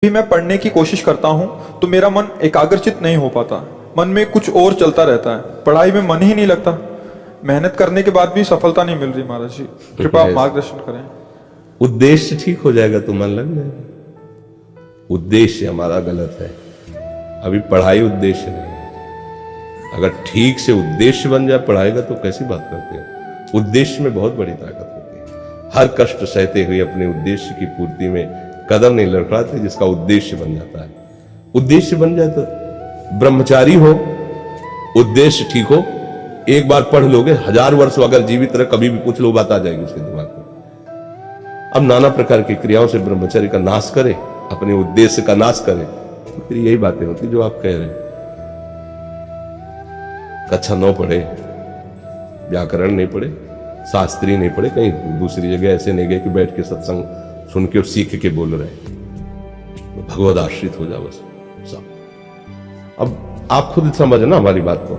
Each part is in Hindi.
भी मैं पढ़ने की कोशिश करता हूँ तो मेरा मन एकाग्रचित नहीं हो पाता। मन में कुछ और चलता रहता है, पढ़ाई में मन ही नहीं लगता। मेहनत करने के बाद भी सफलता नहीं मिल रही। महाराज जी कृपया आप मार्गदर्शन करें। उद्देश्य ठीक हो जाएगा तो मन लग जाएगा। उद्देश्य हमारा गलत है, अभी पढ़ाई उद्देश्य नहीं है। अगर ठीक से उद्देश्य बन जाए पढ़ाई का तो कैसी बात करते हैं। उद्देश्य में बहुत बड़ी ताकत होती है। हर कष्ट सहते हुए अपने उद्देश्य की पूर्ति में कदम नहीं लड़खड़ाते, जिसका उद्देश्य बन जाता है। उद्देश्य बन जाए तो ब्रह्मचारी हो, उद्देश्य ठीक हो, एक बार पढ़ लोगे, 1000 वर्ष अगर जीवित रहे कभी भी पूछ लो बात आ जाएगी उसके दिमाग में। अब नाना प्रकार की क्रियाओं से ब्रह्मचर्य का नाश करे, अपने उद्देश्य का नाश करे, तो फिर यही बातें होती जो आप कह रहे हैं। कक्षा 9 पढ़े, व्याकरण नहीं पढ़े, शास्त्री नहीं पढ़े, कहीं दूसरी जगह ऐसे नहीं गए कि बैठ के सत्संग सुन के और सीख के बोल रहे, तो भगवद आश्रित हो जाओ बस सब। अब आप खुद समझना हमारी बात को,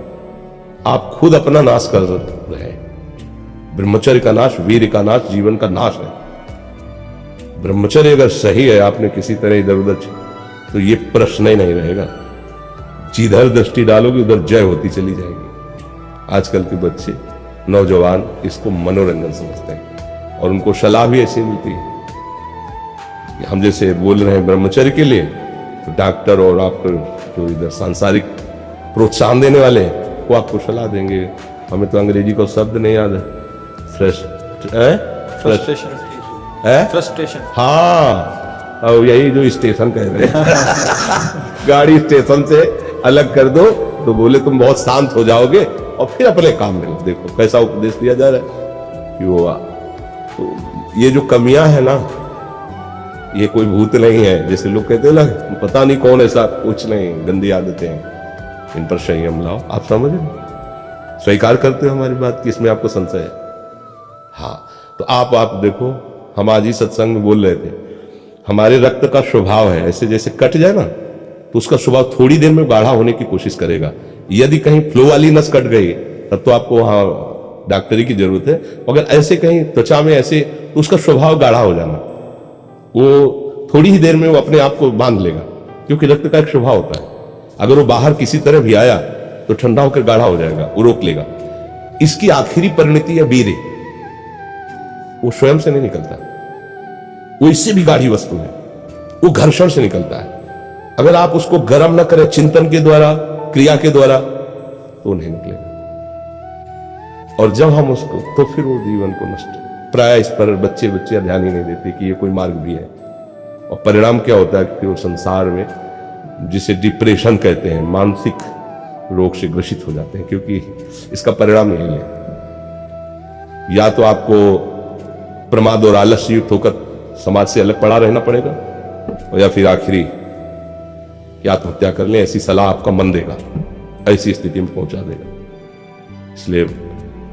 आप खुद अपना नाश कर रहे हैं। ब्रह्मचर्य का नाश, वीर का नाश, जीवन का नाश है। ब्रह्मचर्य अगर सही है, आपने किसी तरह इधर उधर तो ये प्रश्न ही नहीं रहेगा। जिधर दृष्टि डालोगे उधर जय होती चली जाएगी। आजकल के बच्चे नौजवान इसको मनोरंजन समझते हैं और उनको सलाह भी ऐसी मिलती है। हम जैसे बोल रहे हैं ब्रह्मचर्य के लिए, तो डॉक्टर और आपको जो इधर सांसारिक प्रोत्साहन देने वाले हैं वो आपको सलाह देंगे। हमें तो अंग्रेजी का शब्द नहीं याद है, फ्रस्ट्रेशन। हाँ, और यही जो स्टेशन कह रहे हैं गाड़ी स्टेशन से अलग कर दो तो बोले तुम बहुत शांत हो जाओगे और फिर अपने काम में लग। देखो कैसा उपदेश दिया जा रहा है कि वो तो ये जो कमियां है ना, ये कोई भूत नहीं है जैसे लोग कहते हैं ना, पता नहीं कौन, ऐसा कुछ नहीं। गंदी आदतें हैं, इन पर संयम लाओ। आप समझ स्वीकार करते हो हमारी बात कि इसमें आपको संशय है? हाँ, तो आप देखो, हम आज ही सत्संग में बोल रहे थे, हमारे रक्त का स्वभाव है ऐसे जैसे कट जाए ना तो उसका स्वभाव थोड़ी देर में गाढ़ा होने की कोशिश करेगा। यदि कहीं फ्लो वाली नस कट गई तब तो आपको वहां डॉक्टरी की जरूरत है। अगर ऐसे कहीं त्वचा में ऐसे, तो उसका स्वभाव गाढ़ा हो जाना, वो थोड़ी ही देर में वो अपने आप को बांध लेगा, क्योंकि रक्त का एक स्वभाव होता है। अगर वो बाहर किसी तरह भी आया तो ठंडा होकर गाढ़ा हो जाएगा, वो रोक लेगा। इसकी आखिरी परिणति है वीर्य, वो स्वयं से नहीं निकलता, वो इससे भी गाढ़ी वस्तु है, वो घर्षण से निकलता है। अगर आप उसको गर्म न करें चिंतन के द्वारा, क्रिया के द्वारा, तो नहीं निकलेगा। और जब हम उसको, तो फिर वो जीवन को नष्ट। प्राय इस पर बच्चे ध्यान ही नहीं देते कि ये कोई मार्ग भी है। और परिणाम क्या होता है कि वो संसार में, जिसे डिप्रेशन कहते हैं, मानसिक रोग से ग्रसित हो जाते हैं, क्योंकि इसका परिणाम यही है। या तो आपको प्रमाद और आलस्य युक्त होकर समाज से अलग पड़ा रहना पड़ेगा, और या फिर आखिरी आत्महत्या कर लें, ऐसी सलाह आपका मन देगा, ऐसी स्थिति में पहुंचा देगा। इसलिए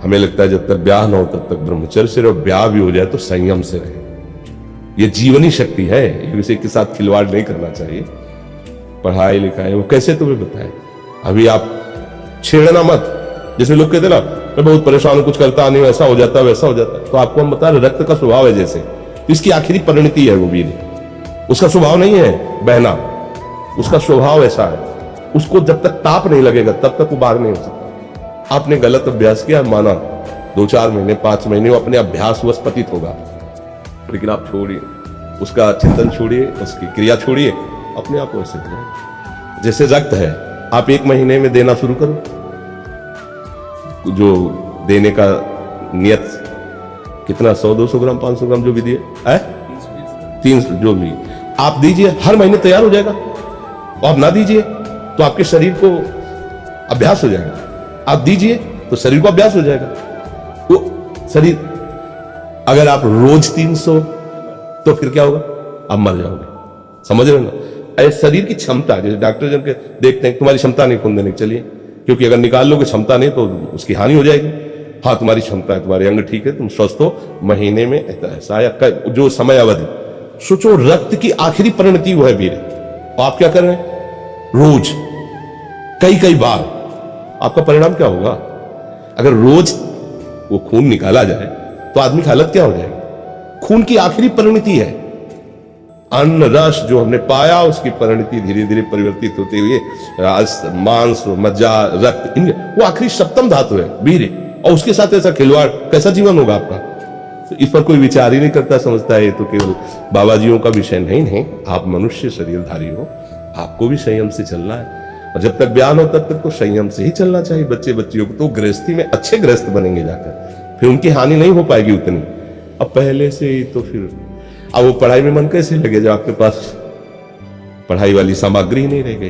हमें लगता है जब तक ब्याह ना हो तब तक ब्रह्मचर्य से रहो, ब्याह भी हो जाए तो संयम से रहे। ये जीवनी शक्ति है, किसी के साथ खिलवाड़ नहीं करना चाहिए। पढ़ाई लिखाई वो कैसे तुम्हें बताए, अभी आप छेड़ना मत। जैसे लोग कहते ना, मैं बहुत परेशान हूं, कुछ करता नहीं, ऐसा हो जाता वैसा हो जाता, तो आपको हम बता रहे रक्त का स्वभाव है जैसे, इसकी आखिरी परिणति है वो वीर। उसका स्वभाव नहीं है बहना, उसका स्वभाव ऐसा है। उसको जब तक ताप नहीं लगेगा तब तक वो बाहर नहीं हो सकता। आपने गलत अभ्यास किया, माना 2-4 महीने 5 महीने वो अपने अभ्यास वश पतित होगा, लेकिन आप छोड़िए, उसका चिंतन छोड़िए, उसकी क्रिया छोड़िए, अपने आप वैसे हो। जैसे रक्त है, आप 1 महीने में देना शुरू करो, जो देने का नियत कितना, 100-200 ग्राम 500 ग्राम जो भी दिए है, 300 जो भी आप दीजिए, हर महीने तैयार हो जाएगा। और आप ना दीजिए तो आपके शरीर को अभ्यास हो जाएगा, आप दीजिए तो शरीर को अभ्यास हो जाएगा। तो शरीर, अगर आप रोज 300, तो फिर क्या होगा, आप मर जाओगे। समझ रहे हो ना? ऐसे शरीर की क्षमता, जैसे डॉक्टर जन के देखते हैं, तुम्हारी क्षमता नहीं खून देने की, चलिए, क्योंकि अगर निकाल लोगे क्षमता नहीं तो उसकी हानि हो जाएगी। हाँ, तुम्हारी क्षमता है, तुम्हारे अंग ठीक है, तुम स्वस्थ हो, महीने में ऐसा या जो समय अवधि सोचो, रक्त की आखिरी परिणति वो है वीर। तो आप क्या कर रहे हैं, रोज कई बार, आपका परिणाम क्या होगा? अगर रोज वो खून निकाला जाए तो आदमी की हालत क्या हो जाएगी? खून की आखिरी परिणति है, अन्न रस जो हमने पाया उसकी परिणति धीरे धीरे परिवर्तित होते हुए मांस, मज्जा, रक्त, वो आखिरी सप्तम धातु है, वीर है। और उसके साथ ऐसा खिलवाड़, कैसा जीवन होगा आपका? तो इस पर कोई विचार ही नहीं करता, समझता है ये तो केवल बाबा जियों का विषय। नहीं, आप मनुष्य शरीरधारी हो, आपको भी संयम से चलना है। और जब तक ज्ञान हो तब तक तो संयम से ही चलना चाहिए। बच्चे बच्चियों को तो गृहस्थी में अच्छे गृहस्थ बनेंगे जाकर, फिर उनकी हानि नहीं हो पाएगी उतनी। अब पहले से ही तो फिर अब वो पढ़ाई में मन कैसे लगे जब आपके पास पढ़ाई वाली सामग्री ही नहीं रह गई।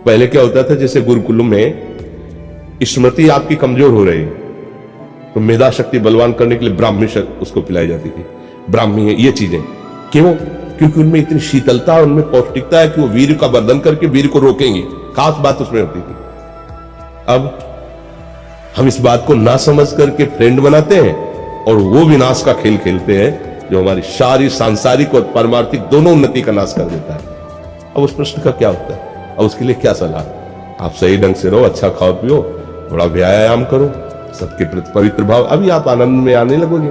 पहले क्या होता था, जैसे गुरुकुल में स्मृति आपकी कमजोर हो रही तो मेधा शक्ति बलवान करने के लिए ब्राह्मी उसको पिलाई जाती थी। ब्राह्मी ये चीजें क्यों? क्योंकि उनमें इतनी शीतलता और उनमें पौष्टिकता है कि वो वीर का वर्धन करके वीर को रोकेंगे। खास बात उसमें होती थी। अब हम इस बात को ना समझ करके फ्रेंड बनाते हैं और वो विनाश का खेल खेलते हैं जो हमारी शारीरिक, सांसारिक और पारमार्थिक दोनों उन्नति का नाश कर देता है। अब उस प्रश्न का क्या होता है? अब उसके लिए क्या सलाह? आप सही ढंग से रहो, अच्छा खाओ पियो, थोड़ा व्यायाम करो, सबके प्रति पवित्र भाव, अभी आप आनंद में आने लगोगे।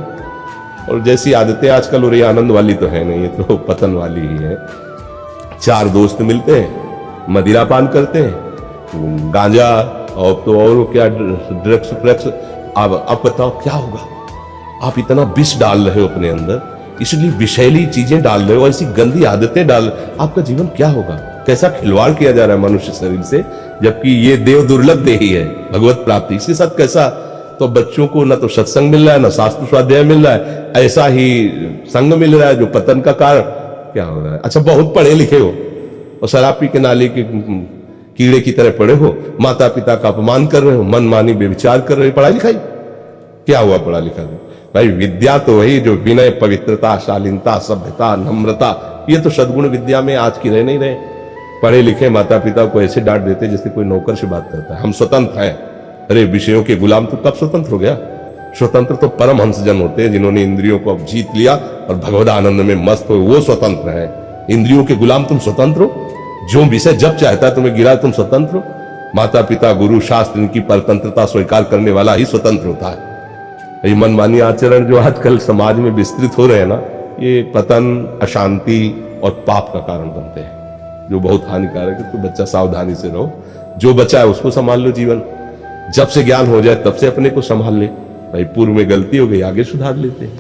और जैसी आदतें आजकल हो रही, आनंद वाली तो है नहीं, ये तो पतन वाली ही है। चार दोस्त मिलते हैं, मदिरा पान करते हैं, गांजा और तो और क्या ड्रग्स। अब बताओ क्या होगा? आप इतना विष डाल रहे हो अपने अंदर, इसलिए विषैली चीजें डाल रहे हो, ऐसी गंदी आदतें डाल, आपका जीवन क्या होगा? कैसा खिलवाड़ किया जा रहा है मनुष्य शरीर से, जबकि ये देव दुर्लभ देही है भगवत प्राप्ति, इसके साथ कैसा? तो बच्चों को न तो सत्संग मिल रहा है, न शास्त्र स्वाध्याय मिल रहा है, ऐसा ही संग मिल रहा है जो पतन का कारण क्या हो रहा है। अच्छा, बहुत पढ़े लिखे हो और शराब पी के नाली के कीड़े की तरह पड़े हो, माता पिता का अपमान कर रहे हो, मनमानी बेविचार कर रहे हो, पढ़ाई लिखाई क्या हुआ? पढ़ा लिखा भाई, विद्या तो वही जो विनय, पवित्रता, शालीनता, सभ्यता, नम्रता, ये तो सद्गुण विद्या में आज की रह नहीं रहे। पढ़े लिखे माता पिता को ऐसे डांट देते जैसे कोई नौकर से बात करता है। हम स्वतंत्र हैं। अरे विषयों के गुलाम तो कब स्वतंत्र हो गया? स्वतंत्र तो परमहंस जन होते हैं जिन्होंने इंद्रियों को अब जीत लिया और भगवद आनंद में मस्त हो, वो स्वतंत्र है। इंद्रियों के गुलाम तुम स्वतंत्र हो? जो विषय जब चाहता है तुम्हें गिरा, तुम स्वतंत्र हो? माता पिता, गुरु, शास्त्र, इनकी परतंत्रता स्वीकार करने वाला ही स्वतंत्र होता है। ये मनमानी आचरण जो आजकल समाज में विस्तृत हो रहे हैं ना, ये पतन, अशांति और पाप का कारण बनते हैं, जो बहुत हानिकारक है। तो बच्चा सावधानी से रहो, जो बचा है उसको संभाल लो। जीवन जब से ज्ञान हो जाए तब से अपने को संभाल ले। भाई पूर्व में गलती हो गई, आगे सुधार लेते हैं।